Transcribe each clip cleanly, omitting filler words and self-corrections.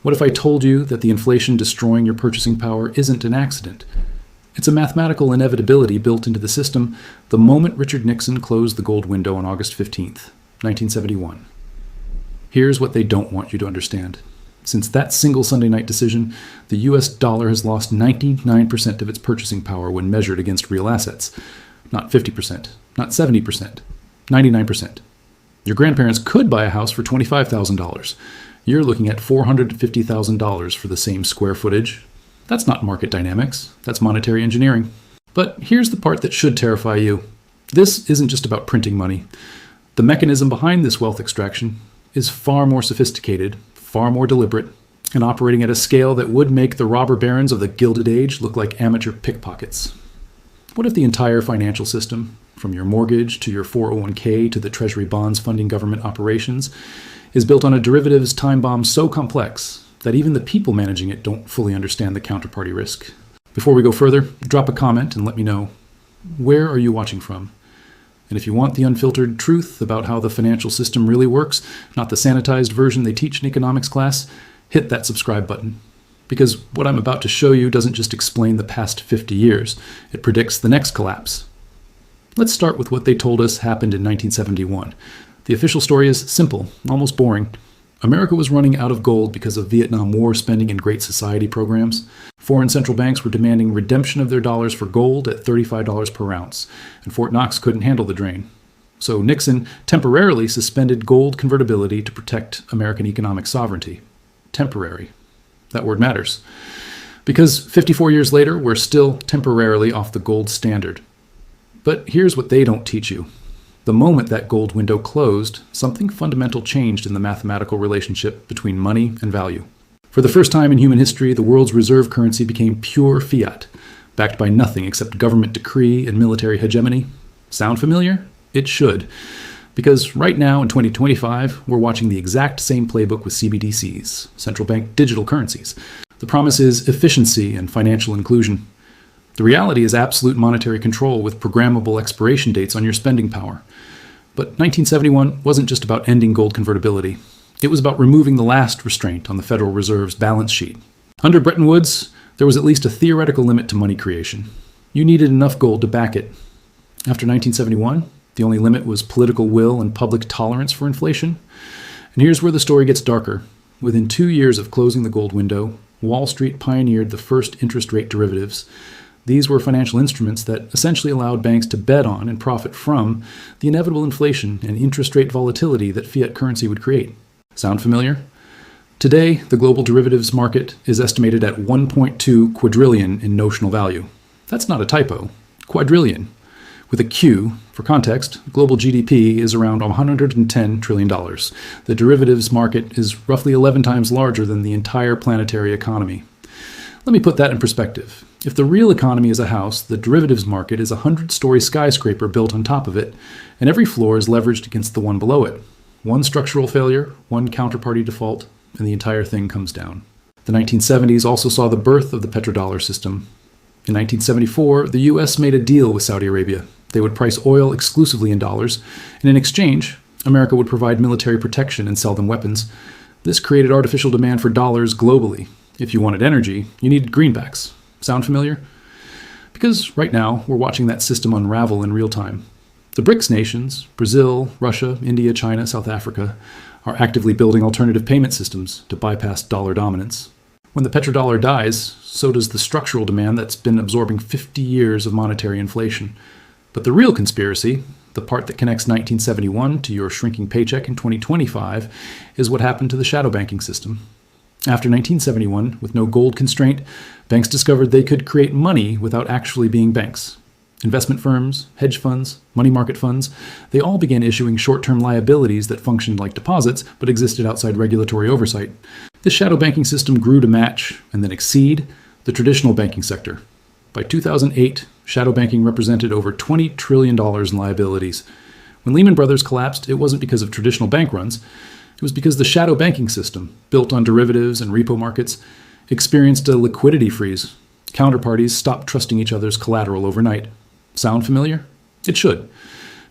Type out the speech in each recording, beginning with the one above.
What if I told you that the inflation destroying your purchasing power isn't an accident? It's a mathematical inevitability built into the system the moment Richard Nixon closed the gold window on August 15th, 1971. Here's what they don't want you to understand. Since that single Sunday night decision, the US dollar has lost 99% of its purchasing power when measured against real assets. Not 50%, not 70%, 99%. Your grandparents could buy a house for $25,000. You're looking at $450,000 for the same square footage. That's not market dynamics, that's monetary engineering. But here's the part that should terrify you. This isn't just about printing money. The mechanism behind this wealth extraction is far more sophisticated, far more deliberate, and operating at a scale that would make the robber barons of the Gilded Age look like amateur pickpockets. What if the entire financial system, from your mortgage to your 401k to the treasury bonds funding government operations, is built on a derivatives time bomb so complex that even the people managing it don't fully understand the counterparty risk? Before we go further, drop a comment and let me know, where are you watching from? And if you want the unfiltered truth about how the financial system really works, not the sanitized version they teach in economics class, hit that subscribe button. Because what I'm about to show you doesn't just explain the past 50 years, it predicts the next collapse. Let's start with what they told us happened in 1971. The official story is simple, almost boring. America was running out of gold because of Vietnam War spending and Great Society programs. Foreign central banks were demanding redemption of their dollars for gold at $35 per ounce, and Fort Knox couldn't handle the drain. So Nixon temporarily suspended gold convertibility to protect American economic sovereignty. Temporary. That word matters. Because 54 years later, we're still temporarily off the gold standard. But here's what they don't teach you. The moment that gold window closed, something fundamental changed in the mathematical relationship between money and value. For the first time in human history, the world's reserve currency became pure fiat, backed by nothing except government decree and military hegemony. Sound familiar? It should. Because right now in 2025, we're watching the exact same playbook with CBDCs, central bank digital currencies. The promise is efficiency and financial inclusion. The reality is absolute monetary control with programmable expiration dates on your spending power. But 1971 wasn't just about ending gold convertibility. It was about removing the last restraint on the Federal Reserve's balance sheet. Under Bretton Woods, there was at least a theoretical limit to money creation. You needed enough gold to back it. After 1971, the only limit was political will and public tolerance for inflation. And here's where the story gets darker. Within 2 years of closing the gold window, Wall Street pioneered the first interest rate derivatives. These were financial instruments that essentially allowed banks to bet on and profit from the inevitable inflation and interest rate volatility that fiat currency would create. Sound familiar? Today, the global derivatives market is estimated at 1.2 quadrillion in notional value. That's not a typo. Quadrillion. With a Q, for context, global GDP is around $110 trillion. The derivatives market is roughly 11 times larger than the entire planetary economy. Let me put that in perspective. If the real economy is a house, the derivatives market is a 100-story skyscraper built on top of it, and every floor is leveraged against the one below it. One structural failure, one counterparty default, and the entire thing comes down. The 1970s also saw the birth of the petrodollar system. In 1974, the US made a deal with Saudi Arabia. They would price oil exclusively in dollars, and in exchange, America would provide military protection and sell them weapons. This created artificial demand for dollars globally. If you wanted energy, you needed greenbacks. Sound familiar? Because right now, we're watching that system unravel in real time. The BRICS nations, Brazil, Russia, India, China, South Africa, are actively building alternative payment systems to bypass dollar dominance. When the petrodollar dies, so does the structural demand that's been absorbing 50 years of monetary inflation. But the real conspiracy, the part that connects 1971 to your shrinking paycheck in 2025, is what happened to the shadow banking system. After 1971, with no gold constraint, banks discovered they could create money without actually being banks. Investment firms, hedge funds, money market funds, they all began issuing short-term liabilities that functioned like deposits but existed outside regulatory oversight. This shadow banking system grew to match, and then exceed, the traditional banking sector. By 2008, shadow banking represented over $20 trillion in liabilities. When Lehman Brothers collapsed, it wasn't because of traditional bank runs. It was because the shadow banking system, built on derivatives and repo markets, experienced a liquidity freeze. Counterparties stopped trusting each other's collateral overnight. Sound familiar? It should.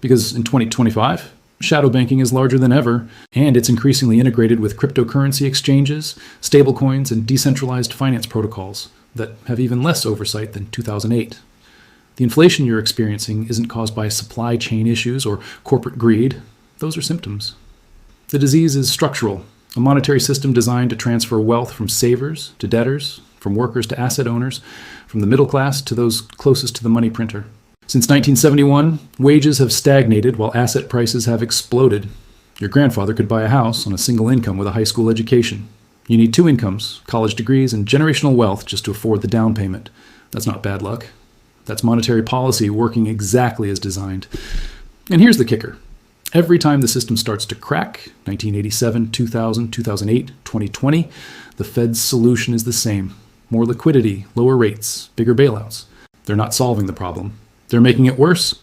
Because in 2025, Shadow banking is larger than ever, and it's increasingly integrated with cryptocurrency exchanges, stablecoins, and decentralized finance protocols that have even less oversight than 2008. The inflation you're experiencing isn't caused by supply chain issues or corporate greed. Those are symptoms. The disease is structural, a monetary system designed to transfer wealth from savers to debtors, from workers to asset owners, from the middle class to those closest to the money printer. Since 1971, wages have stagnated while asset prices have exploded. Your grandfather could buy a house on a single income with a high school education. You need 2 incomes, college degrees, and generational wealth just to afford the down payment. That's not bad luck. That's monetary policy working exactly as designed. And here's the kicker. Every time the system starts to crack, 1987, 2000, 2008, 2020, the Fed's solution is the same. More liquidity, lower rates, bigger bailouts. They're not solving the problem. They're making it worse.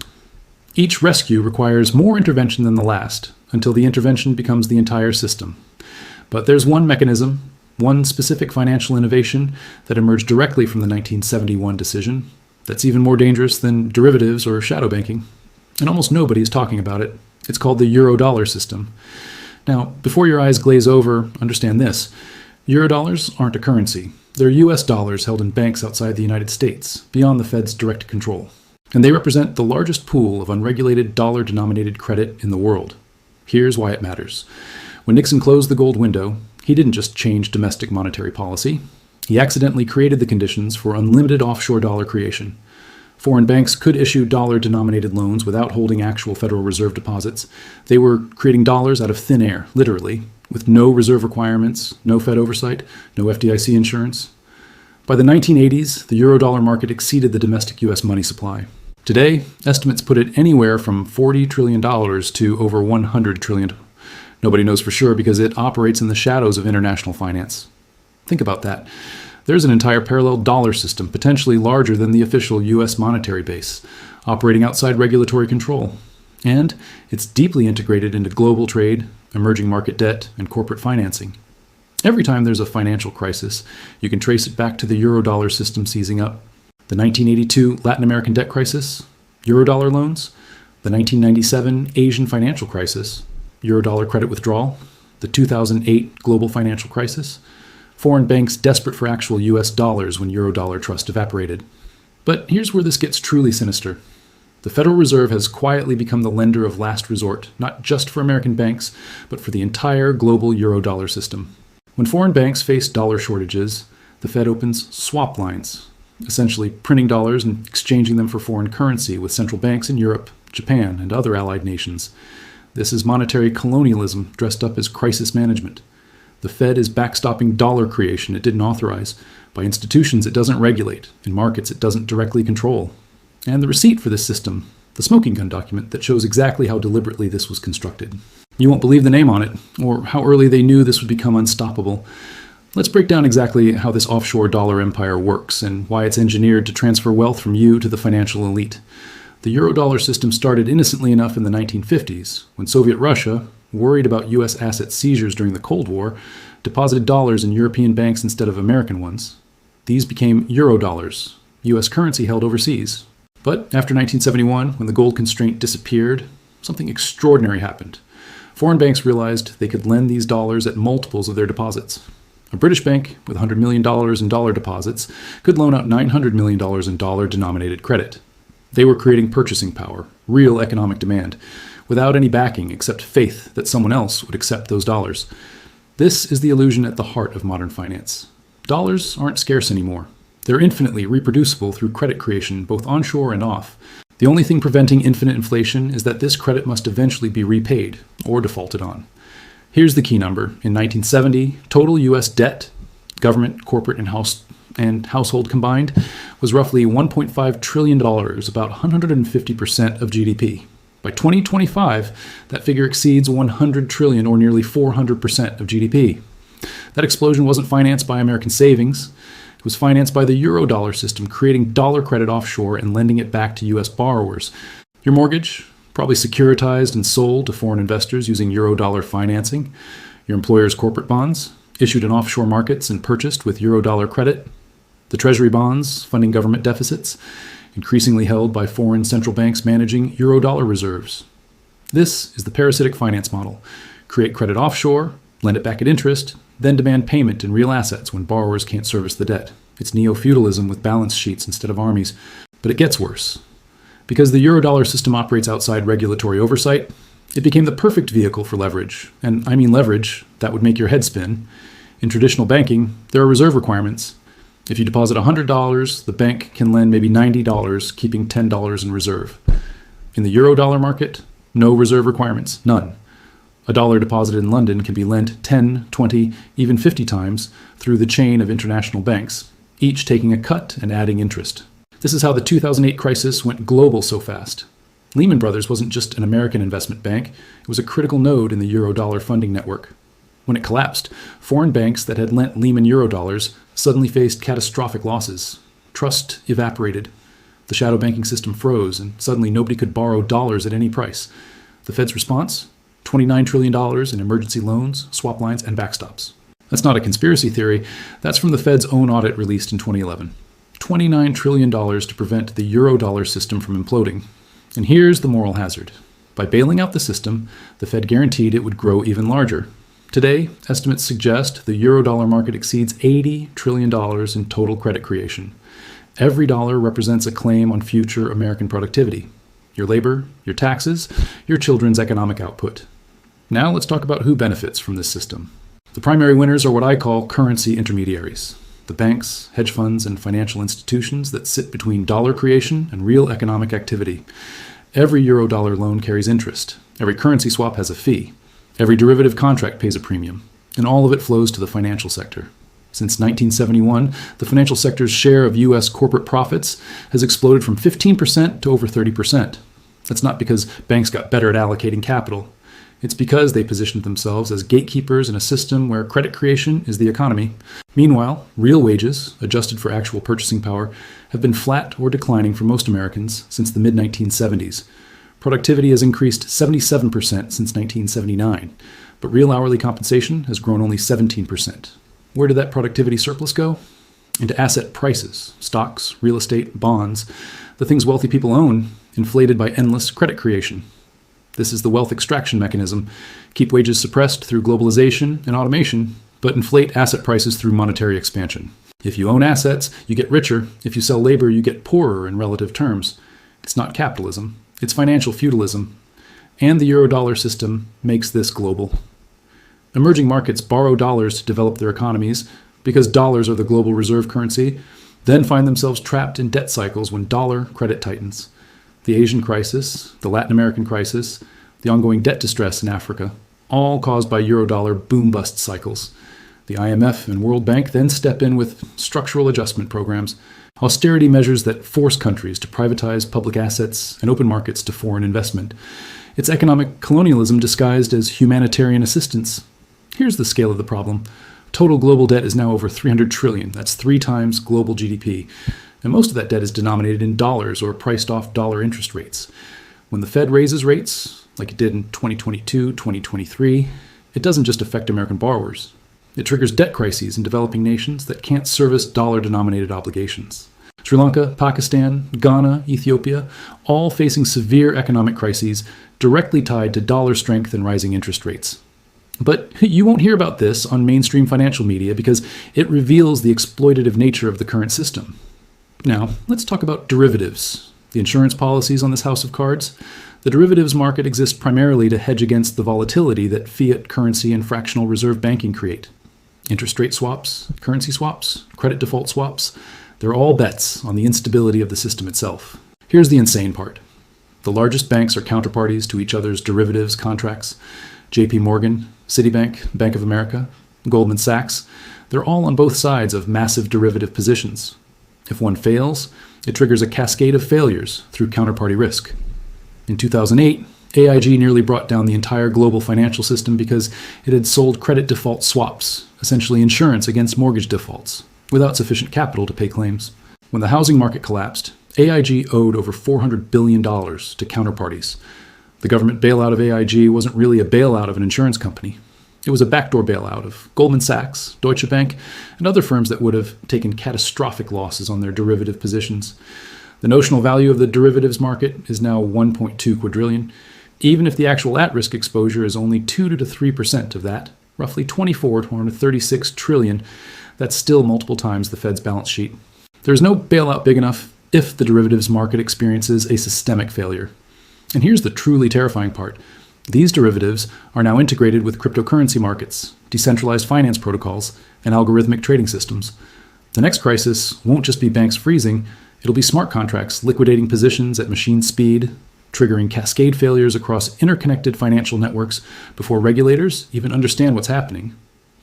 Each rescue requires more intervention than the last, until the intervention becomes the entire system. But there's one mechanism, one specific financial innovation that emerged directly from the 1971 decision that's even more dangerous than derivatives or shadow banking. And almost nobody is talking about it. It's called the Eurodollar system. Now, before your eyes glaze over, understand this. Eurodollars aren't a currency. They're US dollars held in banks outside the United States, beyond the Fed's direct control. And they represent the largest pool of unregulated dollar-denominated credit in the world. Here's why it matters. When Nixon closed the gold window, he didn't just change domestic monetary policy. He accidentally created the conditions for unlimited offshore dollar creation. Foreign banks could issue dollar-denominated loans without holding actual Federal Reserve deposits. They were creating dollars out of thin air, literally, with no reserve requirements, no Fed oversight, no FDIC insurance. By the 1980s, the Eurodollar market exceeded the domestic U.S. money supply. Today, estimates put it anywhere from $40 trillion to over $100 trillion. Nobody knows for sure because it operates in the shadows of international finance. Think about that. There's an entire parallel dollar system, potentially larger than the official U.S. monetary base, operating outside regulatory control. And it's deeply integrated into global trade, emerging market debt, and corporate financing. Every time there's a financial crisis, you can trace it back to the Eurodollar system seizing up. The 1982 Latin American debt crisis, Eurodollar loans, the 1997 Asian financial crisis, Eurodollar credit withdrawal, the 2008 global financial crisis, foreign banks desperate for actual US dollars when Eurodollar trust evaporated. But here's where this gets truly sinister. The Federal Reserve has quietly become the lender of last resort, not just for American banks, but for the entire global Eurodollar system. When foreign banks face dollar shortages, the Fed opens swap lines, essentially printing dollars and exchanging them for foreign currency with central banks in Europe, Japan, and other allied nations. This is monetary colonialism dressed up as crisis management. The Fed is backstopping dollar creation it didn't authorize by institutions it doesn't regulate, in markets it doesn't directly control. And the receipt for this system, the smoking gun document that shows exactly how deliberately this was constructed. You won't believe the name on it, or how early they knew this would become unstoppable. Let's break down exactly how this offshore dollar empire works and why it's engineered to transfer wealth from you to the financial elite. The Eurodollar system started innocently enough in the 1950s, when Soviet Russia, worried about U.S. asset seizures during the Cold War, deposited dollars in European banks instead of American ones. These became Eurodollars, U.S. currency held overseas. But after 1971, when the gold constraint disappeared, something extraordinary happened. Foreign banks realized they could lend these dollars at multiples of their deposits. A British bank with $100 million in dollar deposits could loan out $900 million in dollar-denominated credit. They were creating purchasing power, real economic demand, without any backing except faith that someone else would accept those dollars. This is the illusion at the heart of modern finance. Dollars aren't scarce anymore. They're infinitely reproducible through credit creation, both onshore and off. The only thing preventing infinite inflation is that this credit must eventually be repaid or defaulted on. Here's the key number. In 1970, total U.S. debt, government, corporate, and household combined, was roughly $1.5 trillion, about 150% of GDP. By 2025, that figure exceeds $100 trillion, or nearly 400% of GDP. That explosion wasn't financed by American savings. It was financed by the Eurodollar system, creating dollar credit offshore and lending it back to U.S. borrowers. Your mortgage, probably securitized and sold to foreign investors using Eurodollar financing. Your employer's corporate bonds, issued in offshore markets and purchased with Eurodollar credit. The treasury bonds, funding government deficits, increasingly held by foreign central banks managing Eurodollar reserves. This is the parasitic finance model. Create credit offshore, lend it back at interest, then demand payment in real assets when borrowers can't service the debt. It's neo-feudalism with balance sheets instead of armies. But it gets worse. Because the Eurodollar system operates outside regulatory oversight, it became the perfect vehicle for leverage. And I mean leverage that would make your head spin. In traditional banking, there are reserve requirements. If you deposit $100, the bank can lend maybe $90, keeping $10 in reserve. In the Eurodollar market, no reserve requirements, none. A dollar deposited in London can be lent 10, 20, even 50 times through the chain of international banks, each taking a cut and adding interest. This is how the 2008 crisis went global so fast. Lehman Brothers wasn't just an American investment bank, it was a critical node in the Eurodollar funding network. When it collapsed, foreign banks that had lent Lehman Eurodollars suddenly faced catastrophic losses. Trust evaporated. The shadow banking system froze, and suddenly nobody could borrow dollars at any price. The Fed's response? $29 trillion in emergency loans, swap lines, and backstops. That's not a conspiracy theory. That's from the Fed's own audit released in 2011. $29 trillion to prevent the Eurodollar system from imploding. And here's the moral hazard. By bailing out the system, the Fed guaranteed it would grow even larger. Today, estimates suggest the Eurodollar market exceeds $80 trillion in total credit creation. Every dollar represents a claim on future American productivity. Your labor, your taxes, your children's economic output. Now let's talk about who benefits from this system. The primary winners are what I call currency intermediaries. The banks, hedge funds, and financial institutions that sit between dollar creation and real economic activity. Every Eurodollar loan carries interest. Every currency swap has a fee. Every derivative contract pays a premium, and all of it flows to the financial sector. Since 1971, the financial sector's share of U.S. corporate profits has exploded from 15% to over 30%. That's not because banks got better at allocating capital. It's because they positioned themselves as gatekeepers in a system where credit creation is the economy. Meanwhile, real wages, adjusted for actual purchasing power, have been flat or declining for most Americans since the mid-1970s. Productivity has increased 77% since 1979, but real hourly compensation has grown only 17%. Where did that productivity surplus go? Into asset prices, stocks, real estate, bonds, the things wealthy people own, inflated by endless credit creation. This is the wealth extraction mechanism. Keep wages suppressed through globalization and automation, but inflate asset prices through monetary expansion. If you own assets, you get richer. If you sell labor, you get poorer in relative terms. It's not capitalism. It's financial feudalism. And the Eurodollar system makes this global. Emerging markets borrow dollars to develop their economies because dollars are the global reserve currency, then find themselves trapped in debt cycles when dollar credit tightens. The Asian crisis, the Latin American crisis, the ongoing debt distress in Africa, all caused by Eurodollar boom-bust cycles. The IMF and World Bank then step in with structural adjustment programs, austerity measures that force countries to privatize public assets and open markets to foreign investment. It's economic colonialism disguised as humanitarian assistance. Here's the scale of the problem. Total global debt is now over $300 trillion. That's 3 times global GDP. And most of that debt is denominated in dollars or priced off dollar interest rates. When the Fed raises rates, like it did in 2022, 2023, it doesn't just affect American borrowers. It triggers debt crises in developing nations that can't service dollar-denominated obligations. Sri Lanka, Pakistan, Ghana, Ethiopia, all facing severe economic crises directly tied to dollar strength and rising interest rates. But you won't hear about this on mainstream financial media because it reveals the exploitative nature of the current system. Now, let's talk about derivatives, the insurance policies on this house of cards. The derivatives market exists primarily to hedge against the volatility that fiat currency and fractional reserve banking create. Interest rate swaps, currency swaps, credit default swaps, they're all bets on the instability of the system itself. Here's the insane part. The largest banks are counterparties to each other's derivatives contracts. JP Morgan, Citibank, Bank of America, Goldman Sachs, they're all on both sides of massive derivative positions. If one fails, it triggers a cascade of failures through counterparty risk. In 2008, AIG nearly brought down the entire global financial system because it had sold credit default swaps, essentially insurance against mortgage defaults, without sufficient capital to pay claims. When the housing market collapsed, AIG owed over $400 billion to counterparties. The government bailout of AIG wasn't really a bailout of an insurance company. It was a backdoor bailout of Goldman Sachs, Deutsche Bank, and other firms that would have taken catastrophic losses on their derivative positions. The notional value of the derivatives market is now $1.2 quadrillion. Even if the actual at-risk exposure is only 2 to 3% of that, roughly 24 to 136 trillion, that's still multiple times the Fed's balance sheet. There is no bailout big enough if the derivatives market experiences a systemic failure. And here's the truly terrifying part. These derivatives are now integrated with cryptocurrency markets, decentralized finance protocols, and algorithmic trading systems. The next crisis won't just be banks freezing, it'll be smart contracts liquidating positions at machine speed, triggering cascade failures across interconnected financial networks before regulators even understand what's happening.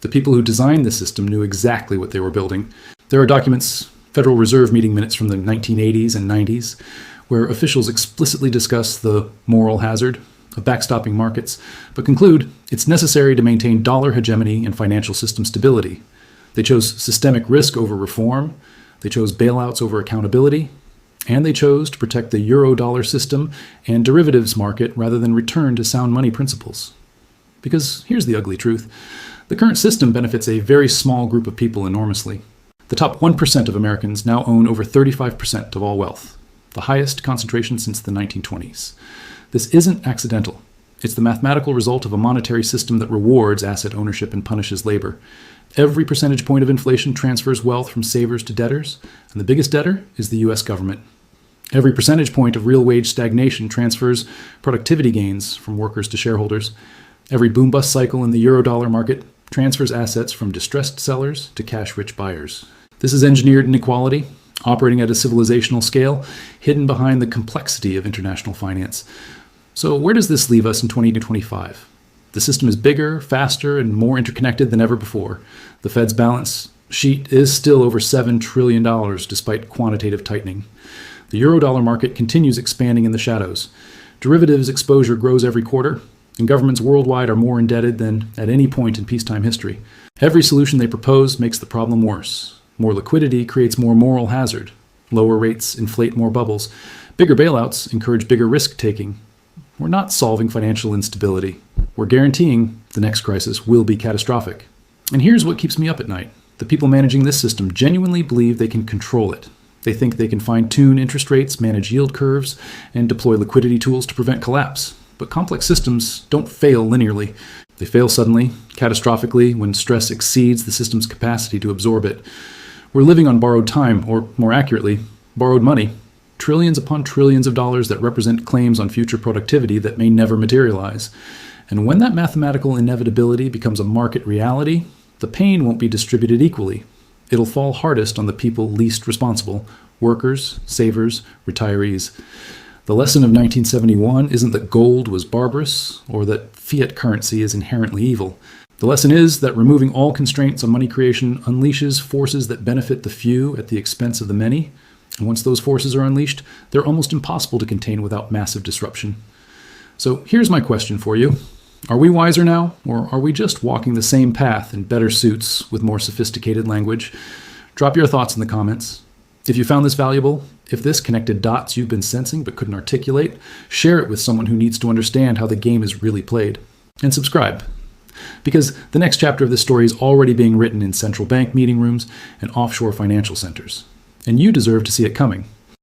The people who designed the system knew exactly what they were building. There are documents, Federal Reserve meeting minutes from the 1980s and 90s, where officials explicitly discuss the moral hazard of backstopping markets, but conclude it's necessary to maintain dollar hegemony and financial system stability. They chose systemic risk over reform, they chose bailouts over accountability, and they chose to protect the Eurodollar system and derivatives market rather than return to sound money principles. Because here's the ugly truth. The current system benefits a very small group of people enormously. The top 1% of Americans now own over 35% of all wealth, the highest concentration since the 1920s. This isn't accidental. It's the mathematical result of a monetary system that rewards asset ownership and punishes labor. Every percentage point of inflation transfers wealth from savers to debtors, and the biggest debtor is the U.S. government. Every percentage point of real wage stagnation transfers productivity gains from workers to shareholders. Every boom-bust cycle in the Eurodollar market transfers assets from distressed sellers to cash-rich buyers. This is engineered inequality, operating at a civilizational scale, hidden behind the complexity of international finance. So where does this leave us in 2025? The system is bigger, faster, and more interconnected than ever before. The Fed's balance sheet is still over $7 trillion despite quantitative tightening. The Eurodollar market continues expanding in the shadows. Derivatives exposure grows every quarter, and governments worldwide are more indebted than at any point in peacetime history. Every solution they propose makes the problem worse. More liquidity creates more moral hazard. Lower rates inflate more bubbles. Bigger bailouts encourage bigger risk-taking. We're not solving financial instability. We're guaranteeing the next crisis will be catastrophic. And here's what keeps me up at night. The people managing this system genuinely believe they can control it. They think they can fine-tune interest rates, manage yield curves, and deploy liquidity tools to prevent collapse. But complex systems don't fail linearly. They fail suddenly, catastrophically, when stress exceeds the system's capacity to absorb it. We're living on borrowed time, or more accurately, borrowed money. Trillions upon trillions of dollars that represent claims on future productivity that may never materialize. And when that mathematical inevitability becomes a market reality, the pain won't be distributed equally. It'll fall hardest on the people least responsible: workers, savers, retirees. The lesson of 1971 isn't that gold was barbarous or that fiat currency is inherently evil. The lesson is that removing all constraints on money creation unleashes forces that benefit the few at the expense of the many. And once those forces are unleashed, they're almost impossible to contain without massive disruption. So here's my question for you. Are we wiser now, or are we just walking the same path in better suits with more sophisticated language? Drop your thoughts in the comments. If you found this valuable, if this connected dots you've been sensing but couldn't articulate, share it with someone who needs to understand how the game is really played. And subscribe. Because the next chapter of this story is already being written in central bank meeting rooms and offshore financial centers. And you deserve to see it coming.